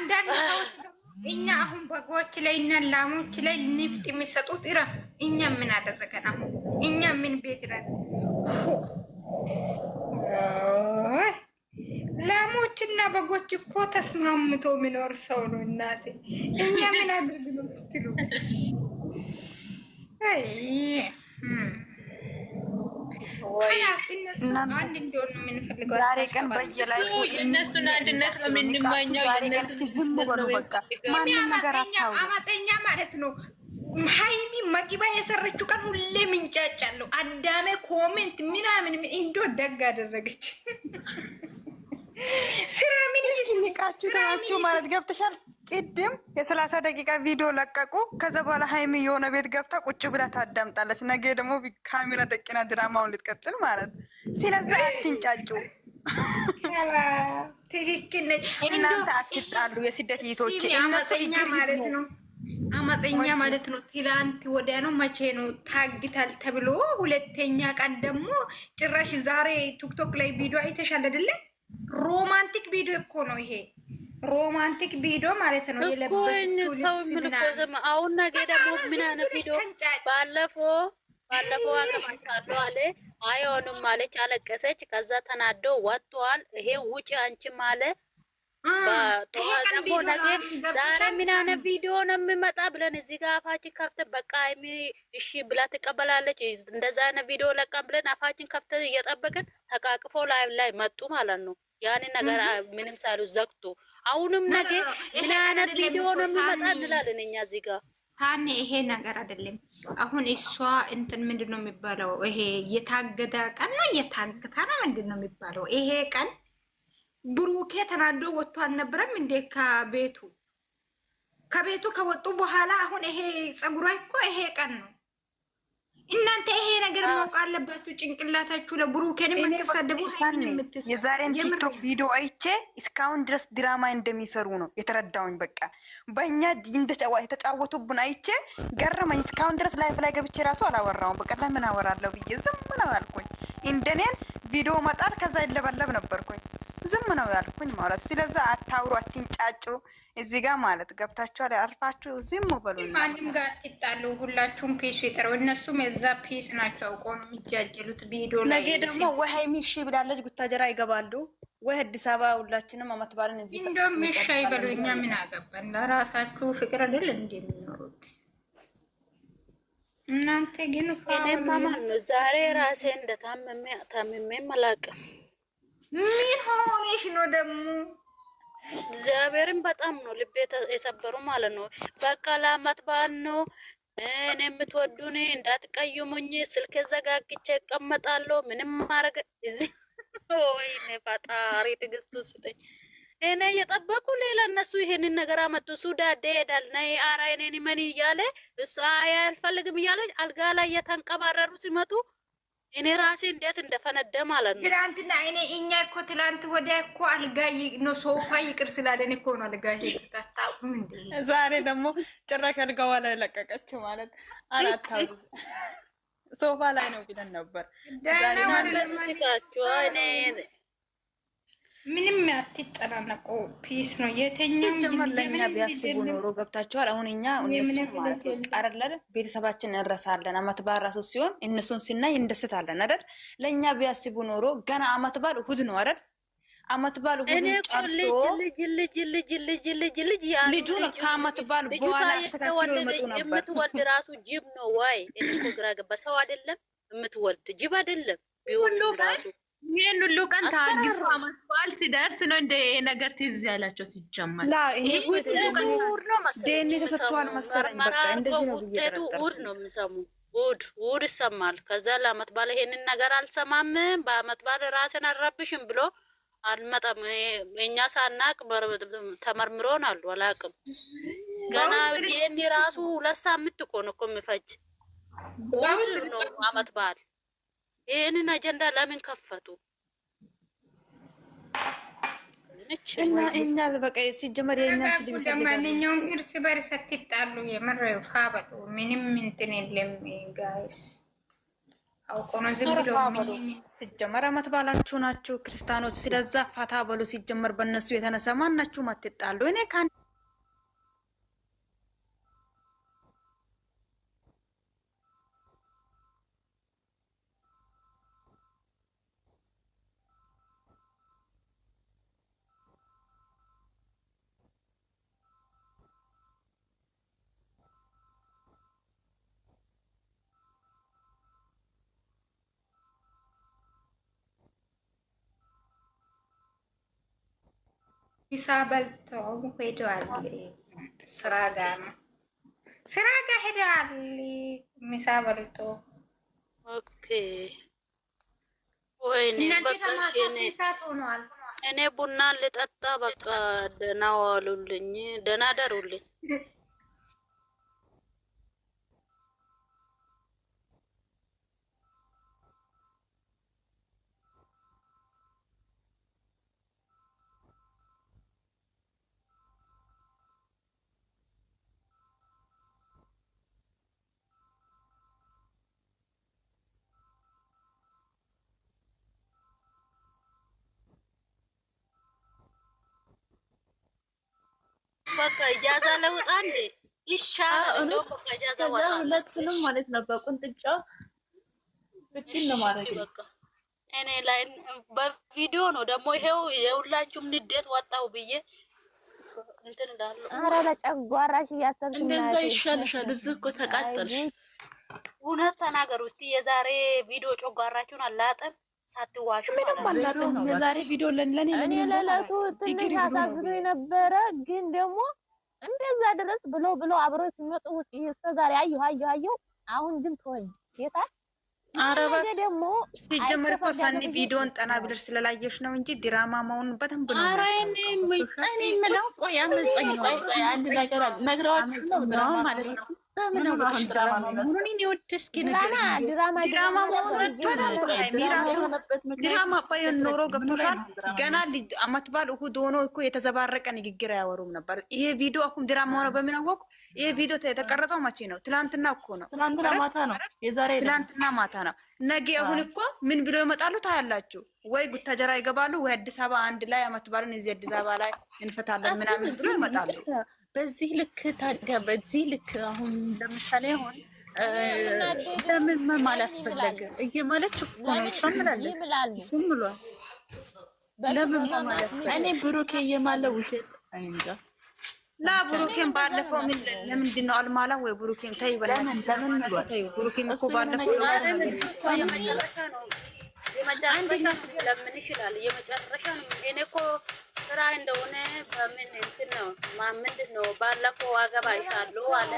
አንዳንድ ሰዎች እኛ አሁን በጎች ላይ እና ላሞች ላይ ንፍጥ የሚሰጡት ይረፍ። እኛ ምን አደረገን? አሁን እኛ ምን ቤት ነን? ላሞችና በጎች እኮ ተስማምቶ የሚኖር ሰው ነው እናቴ። እኛ ምን አድርግ ነው ስትሉ ዛሬ ቀን በየላይ የእነሱን አንድነት ነው የምንመኘው። ዝም በሉ በቃ። ማንም ነገር አታውሩ። አመፀኛ ማለት ነው። ሀይሚ መቂባ የሰረችው ቀን ሁሌ ምንጫጫለሁ። አዳሜ ኮሜንት ምናምን እንዶ ደግ አደረገች። ስራ ምን ንቃችሁ ታያችሁ ማለት ገብተሻል። ቅድም የ30 ደቂቃ ቪዲዮ ለቀቁ። ከዛ በኋላ ሀይሚ የሆነ ቤት ገብታ ቁጭ ብላ ታዳምጣለች። ነገ ደግሞ ካሜራ ደቂና ድራማውን ልትቀጥል ማለት። ስለዚህ አትንጫጩ። ትክክል ነኝ። እናንተ አትጣሉ። የስደት ይቶች እነሱ እግር ማለት ነው። አመፀኛ ማለት ነው። ትላንት ወዲያ ነው መቼ ነው ታግታል ተብሎ ሁለተኛ ቀን ደግሞ ጭራሽ ዛሬ ቲክቶክ ላይ ቪዲዮ አይተሻል አይደለ? ሮማንቲክ ቪዲዮ እኮ ነው ይሄ። ሮማንቲክ ቪዲዮ ማለት ነው። የለበሰው ሰው ምን ቆዘማ። አሁን ነገ ደግሞ ምን አይነት ቪዲዮ ባለፈው አገባታለሁ አለ። አይሆንም ማለች፣ አለቀሰች። ከዛ ተናዶ ወጥቷል። ይሄ ውጪ አንቺም አለ። በጠዋት ደግሞ ነገ ዛሬ ምን አይነት ቪዲዮ ነው የሚመጣ ብለን እዚህ ጋር አፋችን ከፍተን በቃ እሺ ብላ ትቀበላለች። እንደዛ አይነት ቪዲዮ ለቀን ብለን አፋችን ከፍተን እየጠበቅን ተቃቅፎ ላይ መጡ ማለት ነው። ያንን ነገር ምንም ሳሉ ዘግቶ አሁንም ነገ ምን አይነት ቪዲዮ ነው የሚመጣ እንላለን እኛ እዚህ ጋር። ታኔ ይሄ ነገር አይደለም። አሁን እሷ እንትን ምንድን ነው የሚባለው? ይሄ የታገዳ ቀን ነው የታገታ ነው ምንድን ነው የሚባለው? ይሄ ቀን ብሩኬ ተናዶ ወጥቶ አልነበረም እንዴ? ከቤቱ ከወጡ በኋላ አሁን ይሄ ፀጉሯ እኮ ይሄ ቀን ነው። እናንተ ይሄ ነገር ማውቅ አለባችሁ። ጭንቅላታችሁ ለብሩኬን የምትሳደቡ የዛሬን ቲክቶክ ቪዲዮ አይቼ እስካሁን ድረስ ድራማ እንደሚሰሩ ነው የተረዳውኝ። በቃ በእኛ የተጫወቱብን አይቼ ገረመኝ። እስካሁን ድረስ ላይፍ ላይ ገብቼ ራሱ አላወራውም። በቃ ለምን አወራለሁ ብዬ ዝም ነው ያልኩኝ። እንደኔን ቪዲዮ መጣል ከዛ ይለበለብ ነበርኩኝ። ዝም ነው ያልኩኝ ማለት። ስለዚህ አታውሩ፣ አትንጫጩ። እዚህ ጋር ማለት ገብታችኋል። አርፋችሁ ዝም በሉ። ማንም ጋር አትጣሉ። ሁላችሁም ፒስ ይጠሩ። እነሱም የዛ ፒስ ናቸው። አውቆ ነው የሚጃጀሉት ቪዲዮ ላይ። ነገ ደግሞ ወይ ሀይሚ እሺ ብላለች ጉታጀራ ይገባሉ፣ ወይ አዲስ አበባ ሁላችንም አመት ባልን እዚህ እንደውም እሺ አይበሉ። እኛ ምን አገባን? ለራሳችሁ ፍቅር አይደል እንደሚኖሩት እናንተ ግን እኔማ ማን ነው ዛሬ ራሴ እንደታመመ አላውቅም። ምን ሆነሽ ነው ደግሞ? እግዚአብሔርን በጣም ነው ልቤ የሰበሩ ማለት ነው። በቃ ለአመት በዓል ነው። እኔ የምትወዱኝ እንዳትቀይሙኝ ስልክ ዘጋግቼ እቀመጣለሁ። ምንም ማድረግ እዚህ ወይኔ ፈጣሪ ትዕግስቱ ስጠኝ። እኔ እየጠበቁ ሌላ እነሱ ይሄንን ነገር አመጡ። ሱዳዴ ሄዳል ነይ አራ እኔን መን እያለ እሱ አልፈልግም እያለች አልጋ ላይ እየተንቀባረሩ ሲመጡ እኔ ራሴ እንዴት እንደፈነደ ማለት ነው። ትላንትና እኛ እኮ ትላንት ወዲያ እኮ አልጋ ነው ሶፋ ይቅር ስላለን እኮ ነው አልጋ ይታጣቁም እንዴ። ዛሬ ደግሞ ጭራሽ አልጋዋ ላይ ለቀቀችው ማለት አላታው ሶፋ ላይ ነው ብለን ነበር። ዛሬ ማለት ሲቃችሁ እኔ ምንም አትጨናነቁ። ፒስ ነው የተኛው ጀመርለኛ ቢያስቡ ኖሮ ገብታችኋል። አሁን እኛ እነሱ ማለት ነው አይደል ቤተሰባችን እንረሳለን። አመት በዓል ራሱ ሲሆን እነሱን ስናይ እንደስታለን አይደል። ለኛ ቢያስቡ ኖሮ ገና አመት በዓል እሑድ ነው አይደል። አመት በዓል እሑድ ጨርሶ ልጁ ነው ከአመት በዓል በኋላ ተከታትሎ ይመጡ ነበር። የምትወልድ ራሱ ጅብ ነው ወይ? እኔ እኮ ግራ ገባ። ሰው አይደለም የምትወልድ ጅብ አይደለም ቢሆን ራሱ ይሄን ሁሉ ቀን ታግፎ አመት በዓል ሲደርስ ነው እንደ ነገር ትዝ ያላቸው ሲጀመር። ዴኒ ተሰጥቷል መሰለኝ። በቃ እንደዚህ ነው እሑድ ነው የሚሰሙ እሑድ ይሰማል። ከዛ ለአመት በዓል ይሄንን ነገር አልሰማም። በአመት በዓል ራሴን አልረብሽም ብሎ አልመጣም። እኛ ሳናቅ ተመርምሮን አሉ አላቅም። ገና ዴኒ ራሱ 2 ሳምንት እኮ ነው የሚፈጅ እሑድ ነው አመት በዓል። ይሄንን አጀንዳ ለምን ከፈቱ? እና እኛ በቃ ሲጀመር የኛ ስድብ ይፈልጋል። ለማንኛውም እርስ በርስ አትጣሉ። የምር ፋበሉ ምንም እንትን የለም ጋይስ። አውቆ ነው ዝም ብሎ ሲጀመር አመት ባላችሁ ናችሁ ክርስቲያኖች። ስለዛ ፈታ በሉ። ሲጀመር በእነሱ የተነሳ ማናችሁም አትጣሉ። እኔ ምሳ በልተው ሄደዋል። ስራ ጋር ነው፣ ስራ ጋር ሄደዋል። ምሳ በልቶ ኦኬ። ወይኔ በቃ እኔ ቡና ልጠጣ። በቃ ደህና ዋሉልኝ፣ ደህና ደሩልኝ። በቃ እጃዛ ለውጣ እንዴ ይሻላል። በቃ እጃዛ ወጣ። ሁለቱንም ማለት ነው በቁንጥጫ ብትን ነው ማለት ነው። በቃ እኔ ላይ በቪዲዮ ነው ደግሞ ይሄው የሁላችሁም ንዴት ወጣው ብዬ እንትን እንዳለው። ኧረ ለጨጓራሽ እያሰብሽ እንደዛ ይሻልሻል። እዚህ እኮ ተቃጠልሽ። እውነት ተናገሩ እስቲ። የዛሬ ቪዲዮ ጨጓራችሁን አላጠም ሳትዋሹ ማለት ነው። የዛሬ ቪዲዮ ለኔ እኔ ለለቱ ትንሽ አሳዝኖ የነበረ ግን ደግሞ እንደዛ ድረስ ብሎ አብሮ ሲመጡ ውስጥ እስከዛሬ አየሁ። አሁን ግን ተወኝ ጌታ። አረባ ደግሞ ሲጀመር እኮ ሰኒ ቪዲዮን ጠና ብለሽ ስለላየሽ ነው እንጂ ድራማ መሆኑን በደንብ ነው። እኔ የምለው ቆይ አመፀኝ ነው። ቆይ አንድ ነገር ነግረዋችሁ ነው ድራማ ማለት ነው። ድራማ ባይሆን ኖሮ ገብቶሻል። ገና አመት በዓል እሑድ ሆኖ እኮ የተዘባረቀ ንግግር አያወሩም ነበር። ይሄ ቪዲዮ አኩም ድራማ ሆነ በሚናወቅ ይሄ ቪዲዮ የተቀረጸው መቼ ነው? ትላንትና እኮ ነው። ትላንትና ማታ ነው። ትላንትና ማታ ነው። ነገ አሁን እኮ ምን ብሎ ይመጣሉ ታያላችሁ። ወይ ጉታጀራ ይገባሉ ወይ አዲስ አበባ አንድ ላይ አመት በዓልን እዚህ አዲስ አበባ ላይ እንፈታለን ምናምን ብሎ ይመጣሉ። በዚህ ልክ ታዲያ በዚህ ልክ አሁን ለምሳሌ አሁን ለምን መማል አስፈለገ? እየማለች እኮ ነው ሰምላለች ብሏል። ለምን መማል አስፈለገ? እኔ ብሩኬ እየማለ ውሸት እንጃ። ላ ብሩኬን ባለፈው ምን ለምንድን ነው አልማላ ወይ ብሩኬን ተይ በላሽ። ለምን ተይ ብሩኬን እኮ ባለፈው ለምን ይችላል የመጨረሻ ነው። እኔ እኮ ስራ እንደሆነ በምን እንትን ነው ምንድን ነው ባለፈው አገባሻለሁ አለ።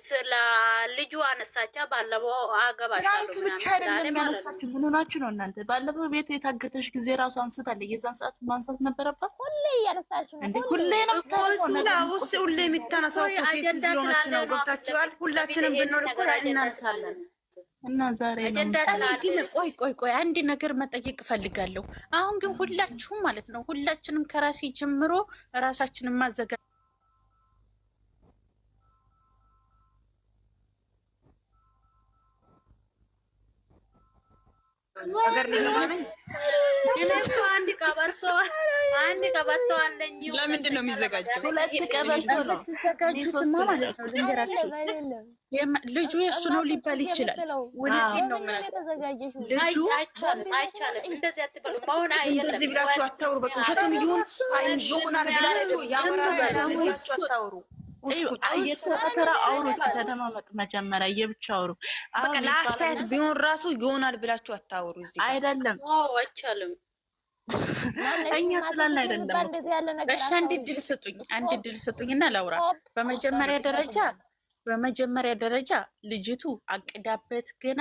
ስለ ልጁ አነሳቻ ባለፈው አገባሻለሁ ብቻ አይደለም ያነሳችሁ። ምን ሆናችሁ ነው እናንተ? ባለፈው ቤት የታገተሽ ጊዜ ራሱ አንስታለች። የዛን ሰዓት ማንሳት ነበረባት። ሁሌ እያነሳችሁ ነው። ሁሌ ነው የምታነሳው። ሁሌ የምታነሳው እኮ ሴት ስለሆነች ነው። ገብታችኋል? ሁላችንም ብንሆን እኮ እናነሳለን። እና ዛሬ ቆይ አንድ ነገር መጠየቅ እፈልጋለሁ። አሁን ግን ሁላችሁም ማለት ነው ሁላችንም ከራሴ ጀምሮ ራሳችንን ማዘጋ ነገር ሊሆነኝ አንድ ቀበቶ አለኝ። ለምንድን ነው የሚዘጋጀው? ሁለት ቀበቶ ነው ማለት ነው። ልጁ የእሱ ነው ሊባል ይችላል። ወለፊት ነው ልጁ አይቻልም። እንደዚህ አትበሉ። መሆን እንደዚህ ብላችሁ አታውሩ። በቃ ውሸትም ይሆናል ብላችሁ ያወራሉ ብላችሁ አታውሩ። እየተከተራ አውሩ። ተደማመጡ። መጀመሪያ የብቻ አውሩ። በቃ ለአስተያየት ቢሆን ራሱ ይሆናል ብላችሁ አታውሩ። እዚህ አይደለም አይቻልም። እኛ ስላልን አይደለም። እሺ አንድ እድል ስጡኝ እና ላውራ። በመጀመሪያ ደረጃ ልጅቱ አቅዳበት ገና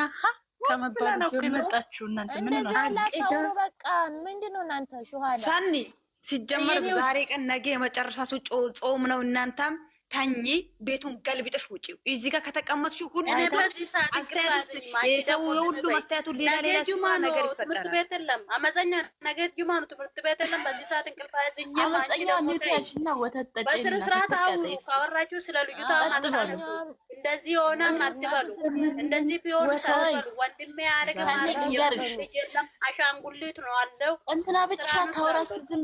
ከመባሉ የመጣችሁ እናንተ ምን ነው በቃ ምንድነው እናንተ ሹሃዳ ሳኒ ሲጀመር ዛሬ ቀን ነገ የመጨረሻቱ ጾም ነው። እናንተም ተኝ ቤቱን ገልብጠሽ ውጪ። እዚህ ጋር ከተቀመጥሽ ሁሉ የሰው የሁሉ ማስተያየቱ ሌላ ሲሆን ነገር ይፈጠራል። ትምህርት ቤት የለም። አመፀኛ ነገ ጁማ ነው። ትምህርት ቤት የለም። በዚህ ሰዓት እንቅልፍ አይዘኝም። አመፀኛ ኒውትሪሽንና ወተት ጠጪ በስነ ስርዓት አውሩ። ካወራችሁ ስለ ልጅቷ እንደዚህ ሆነም አትበሉ። እንደዚህ ቢሆን ሰበሉ ወንድሜ ያረገ ማለት የለም አሻንጉሊት ነው አለው። እንትና ብቻ ታውራስ ዝም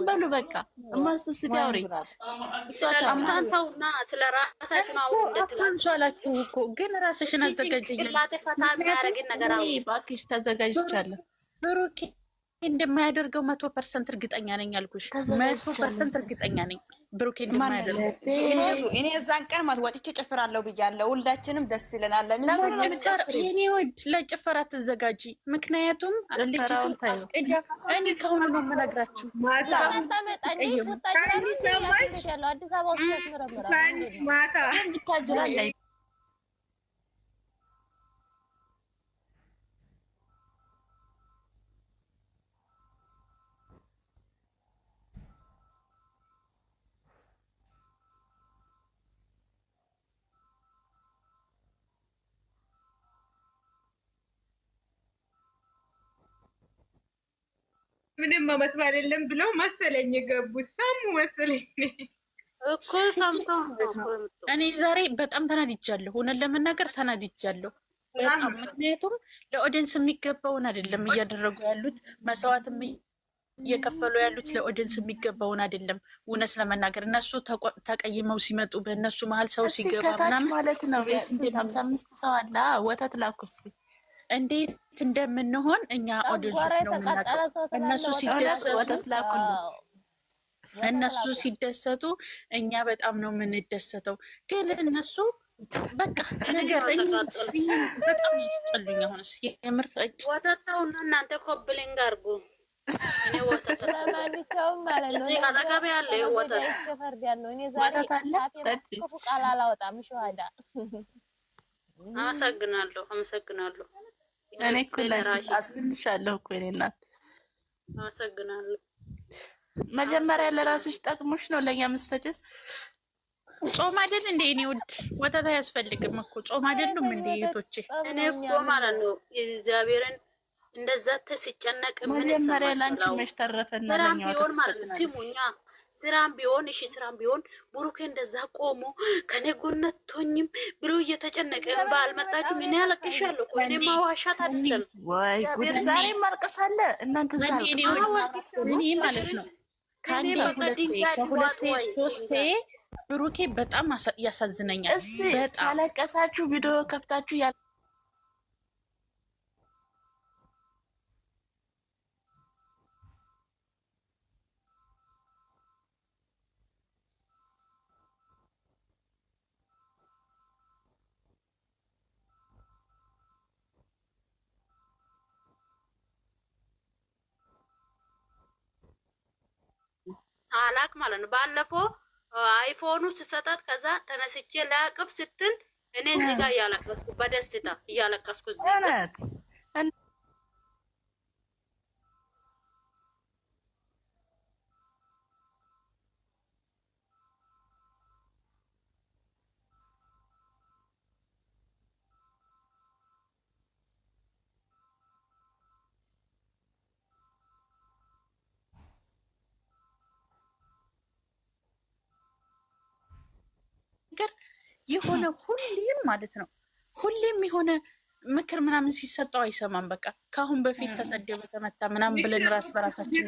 በሉ በቃ እማስስ ቢያውሪ ስለራሳቸውና ስለራሳቸው አውሩ እንደትላላችሁ እኮ ግን ራስሽን አዘጋጅኝ። ፈታ የሚያደርግ ነገር አውሩ እባክሽ። ተዘጋጅቻለሁ ብሩኬ እንደማያደርገው 100% እርግጠኛ ነኝ አልኩሽ። 100% እርግጠኛ ነኝ ብሩኬ እንደማያደርገው። እኔ እዛን ቀን ማለት ወጥቼ ጨፍራለሁ ብያለሁ። ሁላችንም ደስ ይለናል። ለምን የኔ ወድ ለጭፈራ ትዘጋጂ። ምክንያቱም ልጅቱ እኔ ከሆነ ነው የምነግራችሁ። ማታ ማታ ምንም አመት በዓል የለም ብለው መሰለኝ የገቡት። ሰሙ መሰለኝ እኮ ሰምቶ። እኔ ዛሬ በጣም ተናድጃለሁ። ሆነን ለመናገር ተናድጃለሁ በጣም። ምክንያቱም ለኦዲየንስ የሚገባውን አይደለም እያደረጉ ያሉት፣ መስዋዕትም እየከፈሉ ያሉት ለኦዲየንስ የሚገባውን አይደለም። እውነት ለመናገር እነሱ ተቀይመው ሲመጡ በእነሱ መሀል ሰው ሲገባ ምናምን ማለት ነው። 55 ሰው አለ። ወተት ላኩስ እንዴት እንደምንሆን እኛ ኦዲየንሶች ነው የምናውቀው። እነሱ ሲደሰቱ እኛ በጣም ነው የምንደሰተው። ግን እነሱ በቃ ነገር በጣም ያስጠሉኝ። አሁንስ የምር ወተታውና እናንተ ኮብሊንግ አድርጉ። እኔ ወተት ለማንኛውም ማለት ነው እዚህ አጠገብ ያለ ወተት ተፈርዳለሁ። እኔ ዛሬ ክፉ ቃል አላወጣም። ሸዋዳ አመሰግናለሁ። እኔ እኮ አዝንልሻለሁ እኮ የእኔ እናት። አመሰግናለሁ። መጀመሪያ ለራስሽ ጠቅሞሽ ነው ለእኛ የምትሰጪው። ጾም አይደል እንዴ? እኔ ውድ ወተት አያስፈልግም እኮ ጾም አይደሉም እንዴ እህቶቼ? እኔ እኮ ማለት ነው እግዚአብሔርን እንደዛ ሲጨነቅ ምን መጀመሪያ ላንቺ መች ተረፈና ለኛ ቢሆን ማለት ነው። ሲሙኛ ስራም ቢሆን እሺ፣ ስራም ቢሆን ብሩኬ እንደዛ ቆሞ ከኔ ጎነቶኝም ብሎ እየተጨነቀ ባልመጣችሁ ምን ያለቅሻለሁ እኮ እኔ ማዋሻት አይደለም። ወይ ጉድ! ዛሬ ማልቀስ አለ እናንተ ዛሬ እኔ ማለት ነው ከአንዴ ከሁለቴ ሶስቴ ብሩኬ በጣም ያሳዝነኛል። በጣም ካለቀሳችሁ ቪዲዮ ከፍታችሁ አላክ ማለት ነው። ባለፈው አይፎኑ ስሰጣት ከዛ ተነስቼ ላቅፍ ስትል እኔ እዚህ ጋር እያለቀስኩ በደስታ እያለቀስኩ እዚህ የሆነ ሁሌም ማለት ነው ሁሌም የሆነ ምክር ምናምን ሲሰጠው አይሰማም። በቃ ከአሁን በፊት ተሰደበ ተመታ ምናምን ብለን ራስ በራሳችን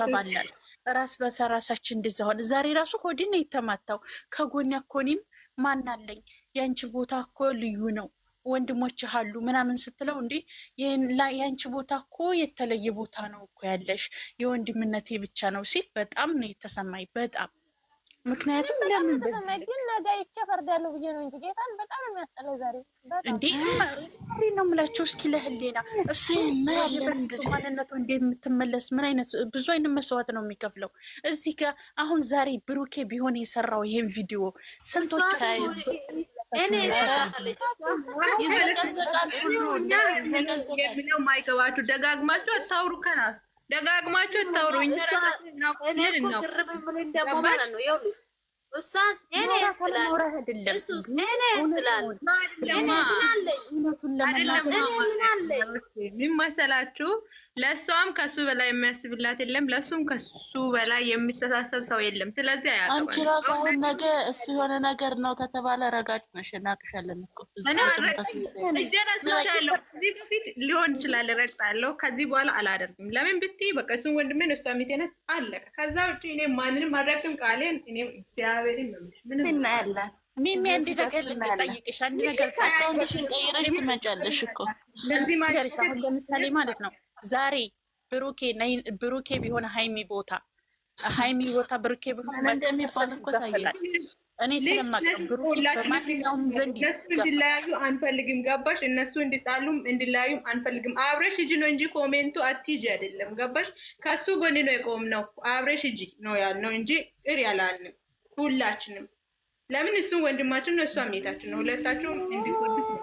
ተባላል። ራስ በራሳችን እንደዛ ሆነ። ዛሬ ራሱ ሆድን የተማታው ከጎን ያኮኒም ማን አለኝ ያንቺ ቦታ እኮ ልዩ ነው ወንድሞች አሉ ምናምን ስትለው እንዴ ያንቺ ቦታ እኮ የተለየ ቦታ ነው እኮ ያለሽ የወንድምነቴ ብቻ ነው ሲል በጣም ነው የተሰማኝ በጣም ምክንያቱም ለምን በዚህ ግን ነገ ይቸፈርዳሉ ብዬ ነው እንጂ ጌታን በጣም የሚያስጠላው ዛሬ እንዴ ነው የምላቸው። እስኪ ለህሌና እሱ ማንነቱ እንዴት የምትመለስ ምን አይነት ብዙ አይነት መስዋዕት ነው የሚከፍለው እዚህ ጋር። አሁን ዛሬ ብሩኬ ቢሆን የሰራው ይሄን ቪዲዮ ስንቶች ማይገባችሁ ደጋግማችሁ አታውሩ ከናት ደጋግማችሁ አታውሩ። እኔ እኮ ግርብ ምን እንደሞ ማለት ነው ይኸውልሽ እሷስ እኔ ስላል እሱስ እኔ ስላል ምን መሰላችሁ? ለእሷም ከሱ በላይ የሚያስብላት የለም፣ ለእሱም ከሱ በላይ የሚተሳሰብ ሰው የለም። ስለዚህ አያገባም። አንቺ ራሱ አሁን ነገ እሱ የሆነ ነገር ነው ተተባለ ረጋጭ ነሽ። እናቅሻለን እኮ እደረስሻለሁ። ከዚህ በፊት ሊሆን ይችላል ረግጣለሁ። ከዚህ በኋላ አላደርግም። ለምን ብትይ በቃ እሱን ወንድሜን እሷ ሚቴነት አለቀ። ከዛ ውጭ እኔ ማንንም አልረግጥም። ቃሌን እኔ እግዚአብሔርን ነው ምንም እናያለን። ሚሚ አንድ ነገር ልጠይቅሽ፣ አንድ ነገር አካውንትሽን ቀይረሽ ትመጫለሽ እኮ ለዚህ ማለት አሁን ለምሳሌ ማለት ነው ዛሬ ብሩኬ ቢሆን ሃይሚ ቦታ ብሩኬ ቢሆን እንደሚባል እኮ ታየ። እኔ ስለማውቀው ብሩኬ በማንኛውም ዘንድ እነሱ እንዲለያዩ አንፈልግም። ገባሽ? እነሱ እንዲጣሉም እንዲለያዩም አንፈልግም። አብረሽ ሂጂ ነው እንጂ ኮሜንቱ አትሂጂ አይደለም። ገባሽ? ከሱ ጎን ነው የቆምነው። አብረሽ ሂጂ ነው ያልነው እንጂ እር ያላልንም ሁላችንም። ለምን እሱ ወንድማችን ነው፣ እሷ ሜታችን ነው። ሁለታችሁም እንዲቆዱት ነው።